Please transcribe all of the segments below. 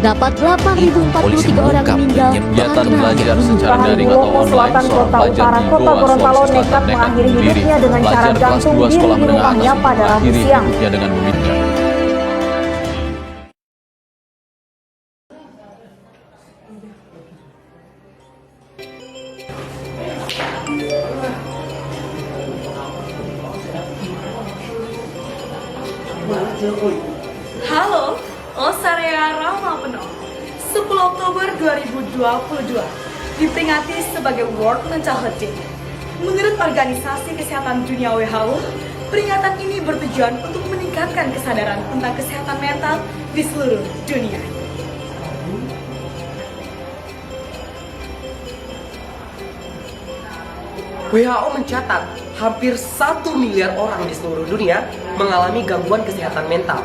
Terdapat 8.043 orang meninggal kegiatan belajar secara daring atau online Selatan seorang Kota pelajar Utara di Kota Goa, Gorontalo Sulawesi nekat Selatan mengakhiri bunuh diri. hidupnya dengan cara Pelajar kelas gantung 2 diri sekolah di menengah rumahnya atas pada Rabu mengakhiri siang. hidupnya dengan memikir. Halo, Osarea Rama Penuh 10 Oktober 2022 diperingati sebagai World Mental Health Day. Menurut Organisasi Kesehatan Dunia WHO, peringatan ini bertujuan untuk meningkatkan kesadaran tentang kesehatan mental di seluruh dunia. WHO mencatat hampir 1 miliar orang di seluruh dunia mengalami gangguan kesehatan mental.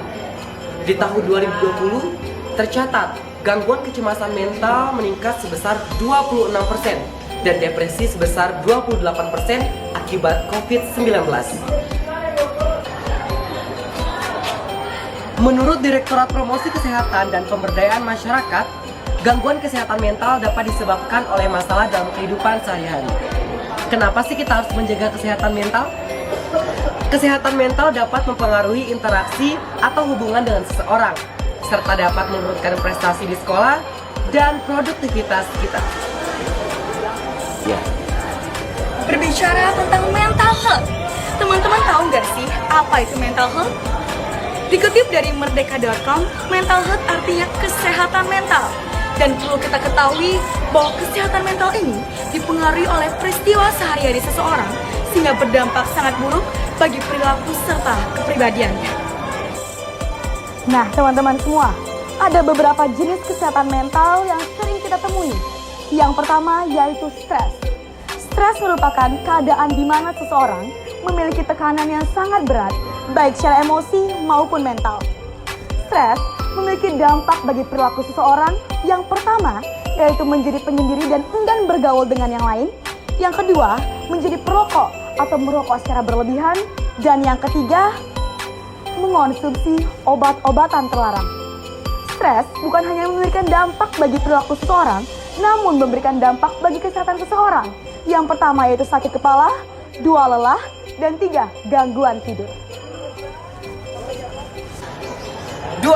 Di tahun 2020, tercatat gangguan kecemasan mental meningkat sebesar 26% dan depresi sebesar 28% akibat COVID-19. Menurut Direktorat Promosi Kesehatan dan Pemberdayaan Masyarakat, gangguan kesehatan mental dapat disebabkan oleh masalah dalam kehidupan sehari-hari. Kenapa sih kita harus menjaga kesehatan mental? Kesehatan mental dapat mempengaruhi interaksi atau hubungan dengan seseorang, serta dapat menurunkan prestasi di sekolah dan produktivitas kita. Berbicara tentang mental health, teman-teman tahu nggak sih apa itu mental health? Dikutip dari merdeka.com, mental health artinya kesehatan mental. Dan perlu kita ketahui bahwa kesehatan mental ini dipengaruhi oleh peristiwa sehari-hari seseorang sehingga berdampak sangat buruk bagi perilaku serta kepribadiannya. Nah, teman-teman semua, ada beberapa jenis kesehatan mental yang sering kita temui. Yang pertama yaitu stres. Stres merupakan keadaan di mana seseorang memiliki tekanan yang sangat berat, baik secara emosi maupun mental. Stres memiliki dampak bagi perilaku seseorang. Yang pertama yaitu menjadi penyendiri dan enggan bergaul dengan yang lain. Yang kedua, menjadi perokok atau merokok secara berlebihan. Dan yang ketiga, mengonsumsi obat-obatan terlarang. Stres bukan hanya memberikan dampak bagi perilaku seseorang, namun memberikan dampak bagi kesehatan seseorang. Yang pertama yaitu sakit kepala, 2 lelah, dan 3 gangguan tidur. 2.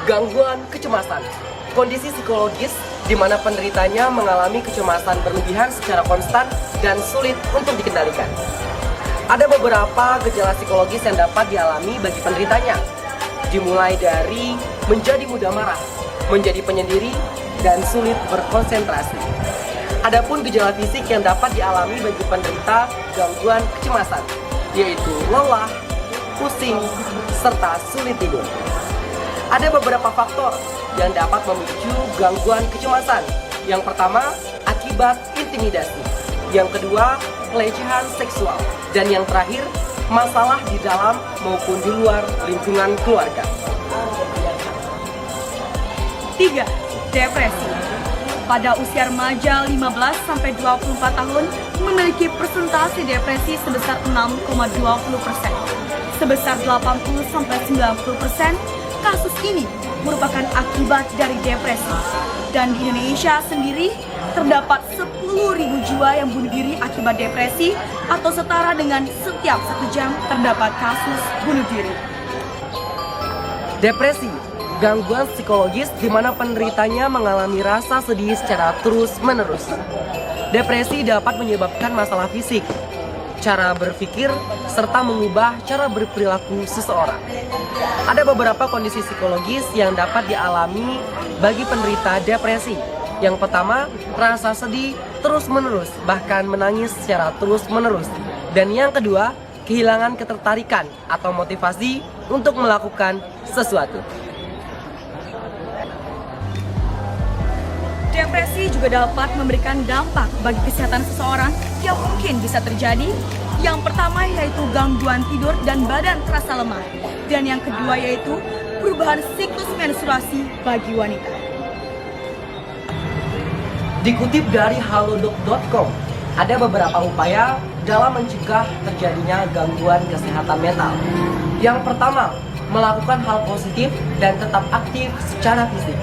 Gangguan kecemasan. Kondisi psikologis di mana penderitanya mengalami kecemasan berlebihan secara konstan dan sulit untuk dikendalikan. Ada beberapa gejala psikologis yang dapat dialami bagi penderitanya, dimulai dari menjadi mudah marah, menjadi penyendiri, dan sulit berkonsentrasi. Adapun gejala fisik yang dapat dialami bagi penderita gangguan kecemasan, yaitu lelah, pusing, serta sulit tidur. Ada beberapa faktor yang dapat memicu gangguan kecemasan. Yang pertama, akibat intimidasi. Yang kedua, pelecehan seksual. Dan yang terakhir, masalah di dalam maupun di luar lingkungan keluarga. 3. Depresi. Pada usia remaja 15-24 tahun memiliki persentase depresi sebesar 6,20%. Sebesar 80-90% kasus ini merupakan akibat dari depresi. Dan di Indonesia sendiri terdapat 10.000 jiwa yang bunuh diri akibat depresi atau setara dengan setiap 1 jam terdapat kasus bunuh diri. Depresi, gangguan psikologis di mana penderitanya mengalami rasa sedih secara terus-menerus. Depresi dapat menyebabkan masalah fisik, cara berpikir, serta mengubah cara berperilaku seseorang. Ada beberapa kondisi psikologis yang dapat dialami bagi penderita depresi. Yang pertama, rasa sedih terus-menerus, bahkan menangis secara terus-menerus. Dan yang kedua, kehilangan ketertarikan atau motivasi untuk melakukan sesuatu. Depresi juga dapat memberikan dampak bagi kesehatan seseorang yang mungkin bisa terjadi. Yang pertama yaitu gangguan tidur dan badan terasa lemah. Dan yang kedua yaitu perubahan siklus menstruasi bagi wanita. Dikutip dari halodoc.com, ada beberapa upaya dalam mencegah terjadinya gangguan kesehatan mental. Yang pertama, melakukan hal positif dan tetap aktif secara fisik.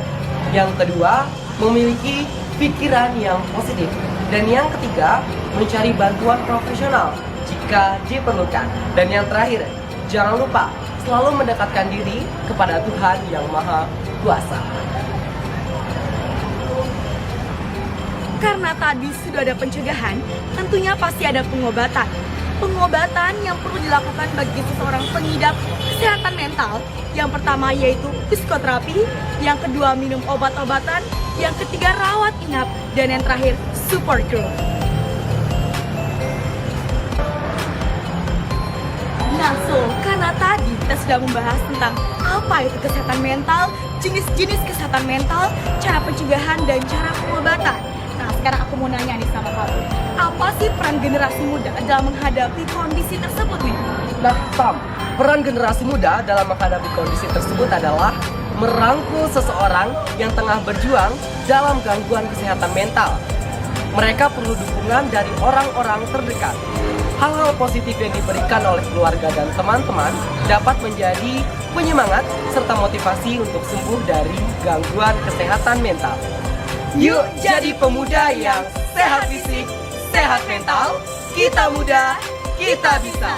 Yang kedua, memiliki pikiran yang positif. Dan yang ketiga, mencari bantuan profesional jika diperlukan. Dan yang terakhir, jangan lupa selalu mendekatkan diri kepada Tuhan yang Maha Kuasa. Karena tadi sudah ada pencegahan, tentunya pasti ada pengobatan. Pengobatan yang perlu dilakukan bagi seseorang pengidap kesehatan mental. Yang pertama yaitu psikoterapi, yang kedua minum obat-obatan, yang ketiga rawat inap, dan yang terakhir support group. Nah, karena tadi kita sudah membahas tentang apa itu kesehatan mental, jenis-jenis kesehatan mental, cara pencegahan, dan cara pengobatan. Nah, sekarang aku mau nanya nih sama kamu, apa sih peran generasi muda dalam menghadapi kondisi tersebut nih? Nah, Tam, peran generasi muda dalam menghadapi kondisi tersebut adalah merangkul seseorang yang tengah berjuang dalam gangguan kesehatan mental. Mereka perlu dukungan dari orang-orang terdekat. Hal-hal positif yang diberikan oleh keluarga dan teman-teman dapat menjadi penyemangat serta motivasi untuk sembuh dari gangguan kesehatan mental. Yuk jadi pemuda yang sehat fisik, sehat mental. Kita muda, kita bisa.